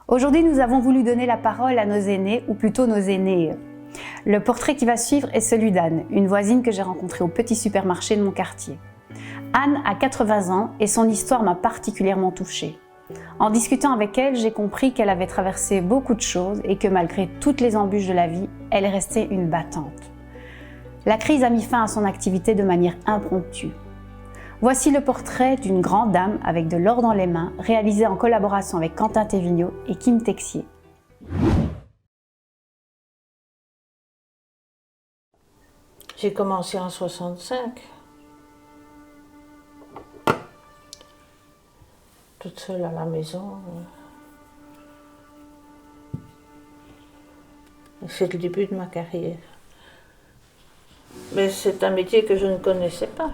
Aujourd'hui, nous avons voulu donner la parole à nos aînés, ou plutôt nos aînés. Le portrait qui va suivre est celui d'Anne, une voisine que j'ai rencontrée au petit supermarché de mon quartier. Anne a 80 ans et son histoire m'a particulièrement touchée. En discutant avec elle, j'ai compris qu'elle avait traversé beaucoup de choses et que malgré toutes les embûches de la vie, elle est restée une battante. La crise a mis fin à son activité de manière impromptue. Voici le portrait d'une grande dame avec de l'or dans les mains, réalisé en collaboration avec Quentin Thévigneau et Kim Texier. J'ai commencé en 65, toute seule à la maison. C'est le début de ma carrière. Mais c'est un métier que je ne connaissais pas.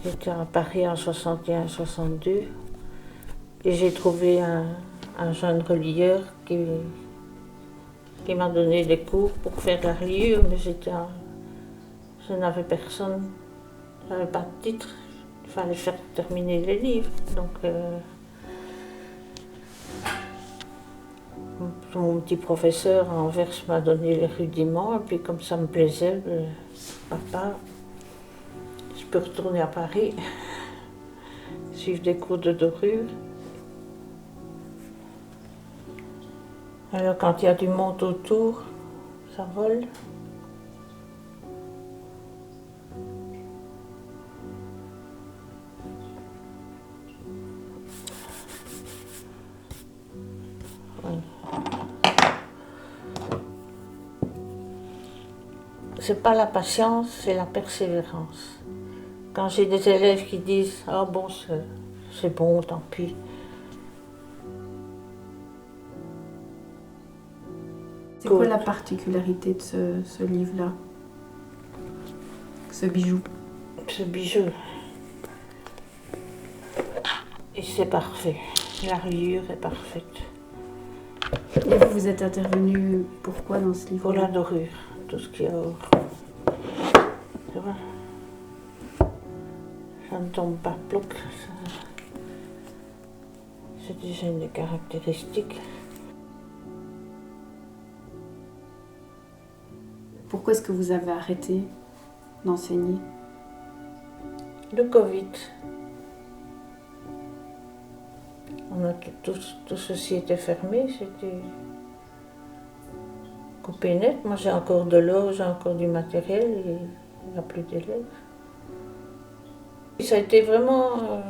J'étais à Paris en 61-62 et j'ai trouvé un jeune relieur qui m'a donné des cours pour faire la reliure, mais je n'avais personne, je n'avais pas de titre, il fallait faire terminer les livres. Donc, mon petit professeur à Anvers m'a donné les rudiments, et puis comme ça me plaisait, papa, je peux retourner à Paris, suivre des cours de dorure. Alors quand il y a du monde autour, ça vole. C'est pas la patience, c'est la persévérance. Quand j'ai des élèves qui disent « Ah bon, c'est bon, tant pis », c'est quoi la particularité de ce livre-là, ce bijou? Ce bijou, et c'est parfait. La reliure est parfaite. Et vous êtes intervenu pourquoi dans ce livre? Pour la dorure, tout ce qu'il y a au... Tu vois, ça ne tombe pas ploc. C'est déjà une des caractéristiques. Pourquoi est-ce que vous avez arrêté d'enseigner? Le Covid. Tout ceci était fermé, c'était coupé net. Moi j'ai encore de l'or, j'ai encore du matériel et il n'y a plus d'élèves. Ça a été vraiment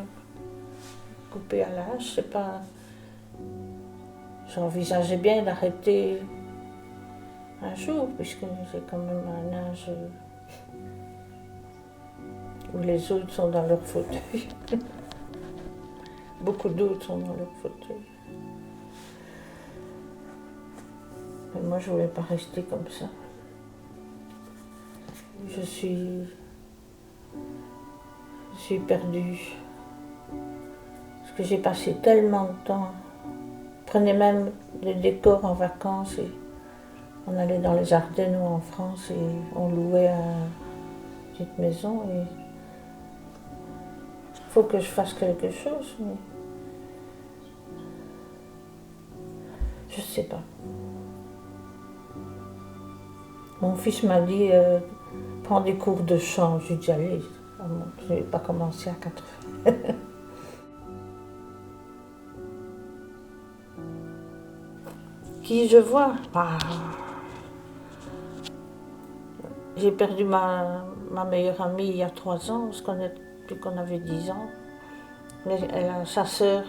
coupé à l'âge, c'est pas... J'envisageais bien d'arrêter un jour, puisque j'ai quand même un âge où les autres sont dans leur fauteuil. Beaucoup d'autres sont dans leur fauteuil. Mais moi, je ne voulais pas rester comme ça. Je suis perdue. Parce que j'ai passé tellement de temps. Je prenais même des décors en vacances et on allait dans les Ardennes ou en France et on louait une petite maison. Et il faut que je fasse quelque chose, mais je ne sais pas. Mon fils m'a dit prends des cours de chant. J'ai dit allez, je n'ai pas commencé à 4 ans. Qui je vois? J'ai perdu ma meilleure amie il y a 3 ans, on se connaît depuis qu'on avait 10 ans. Mais elle a sa sœur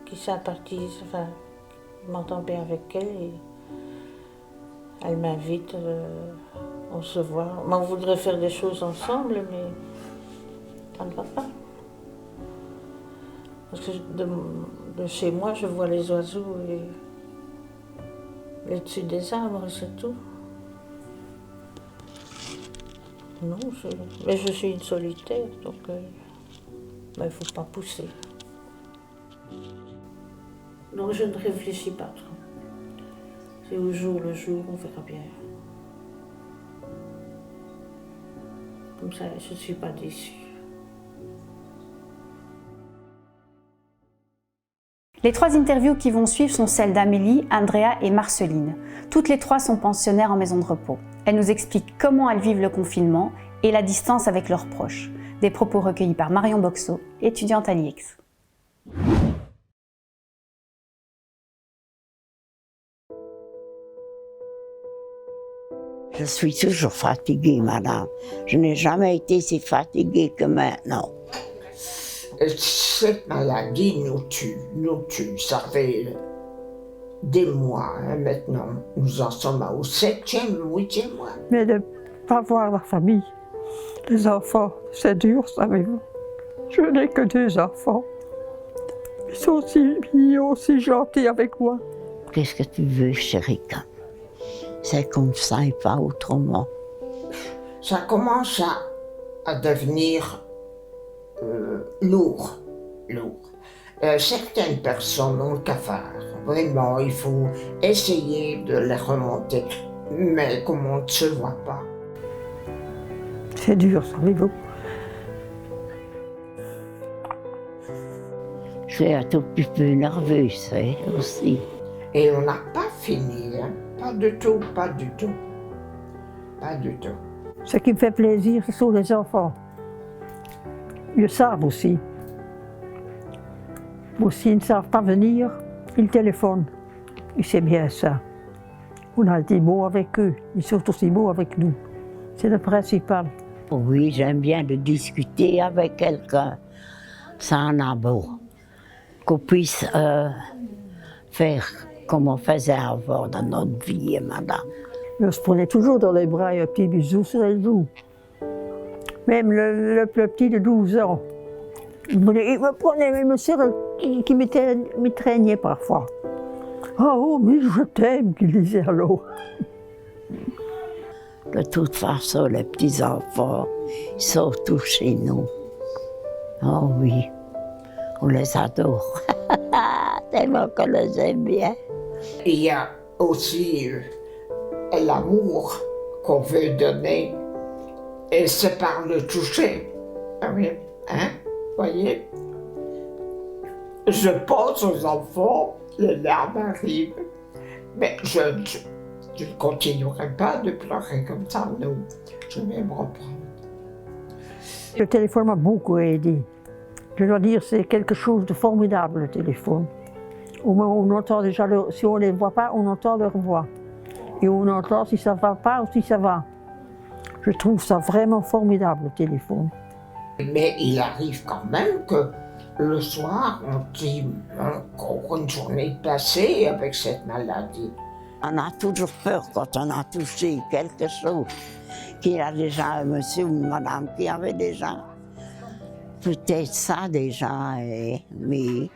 qui sympathise, enfin, je m'entends bien avec elle et elle m'invite, on se voit. On voudrait faire des choses ensemble, mais ça ne va pas. Parce que de chez moi, je vois les oiseaux et les dessus des arbres, c'est tout. Non, mais je suis une solitaire, donc il ne faut pas pousser. Donc je ne réfléchis pas trop. C'est au jour le jour, on verra bien. Comme ça, je ne suis pas déçue. Les 3 interviews qui vont suivre sont celles d'Amélie, Andrea et Marceline. Toutes les 3 sont pensionnaires en maison de repos. Elles nous expliquent comment elles vivent le confinement et la distance avec leurs proches. Des propos recueillis par Marion Boxo, étudiante à l'IEX. Je suis toujours fatiguée, madame. Je n'ai jamais été si fatiguée que maintenant. Cette maladie nous tue. Ça fait des mois maintenant. Nous en sommes au 7e, 8e mois. Mais de ne pas voir la famille, les enfants, c'est dur, savez-vous. Je n'ai que 2 enfants. Ils sont aussi mignons, aussi gentils avec moi. Qu'est-ce que tu veux, chérie? C'est comme ça et pas autrement. Ça commence à devenir lourd. Certaines personnes ont le cafard. Vraiment, il faut essayer de les remonter. Mais comme on ne se voit pas. C'est dur, savez-vous. Je suis un tout petit peu nerveuse aussi. Et on n'a pas fini, hein. Pas du tout, pas du tout. Pas du tout. Ce qui me fait plaisir, ce sont les enfants. Ils le savent aussi. Ou s'ils ne savent pas venir, ils téléphonent. Et c'est bien ça. On a des mots avec eux, ils sont aussi beaux avec nous. C'est le principal. Oui, j'aime bien de discuter avec quelqu'un. Ça en a beau. Qu'on puisse faire comme on faisait avant dans notre vie, madame. On se prenait toujours dans les bras et un petit bisou sur les joues. Même le petit de 12 ans. Il me prenait, il me serrait, qui me traînait parfois. Oh, mais je t'aime, qu'il disait à l'eau. De toute façon, les petits-enfants, ils sont tous chez nous. Oh oui, on les adore. Tellement qu'on les aime bien. Il y a aussi l'amour qu'on veut donner, et c'est par le toucher. Ah oui, hein, voyez? Je pense aux enfants, les larmes arrivent, mais je ne continuerai pas de pleurer comme ça, non. Je vais me reprendre. Le téléphone m'a beaucoup aidé. Je dois dire, c'est quelque chose de formidable, le téléphone. Au moins, on entend déjà, si on ne les voit pas, on entend leur voix. Et on entend si ça ne va pas ou si ça va. Je trouve ça vraiment formidable, le téléphone. Mais il arrive quand même que le soir, on dit encore une journée passée avec cette maladie. On a toujours peur quand on a touché quelque chose. Qu'il y a déjà un monsieur ou une madame qui avait déjà peut-être ça déjà, mais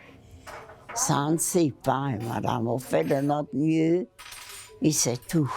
ça on ne sait pas, madame. On fait de notre mieux et c'est tout.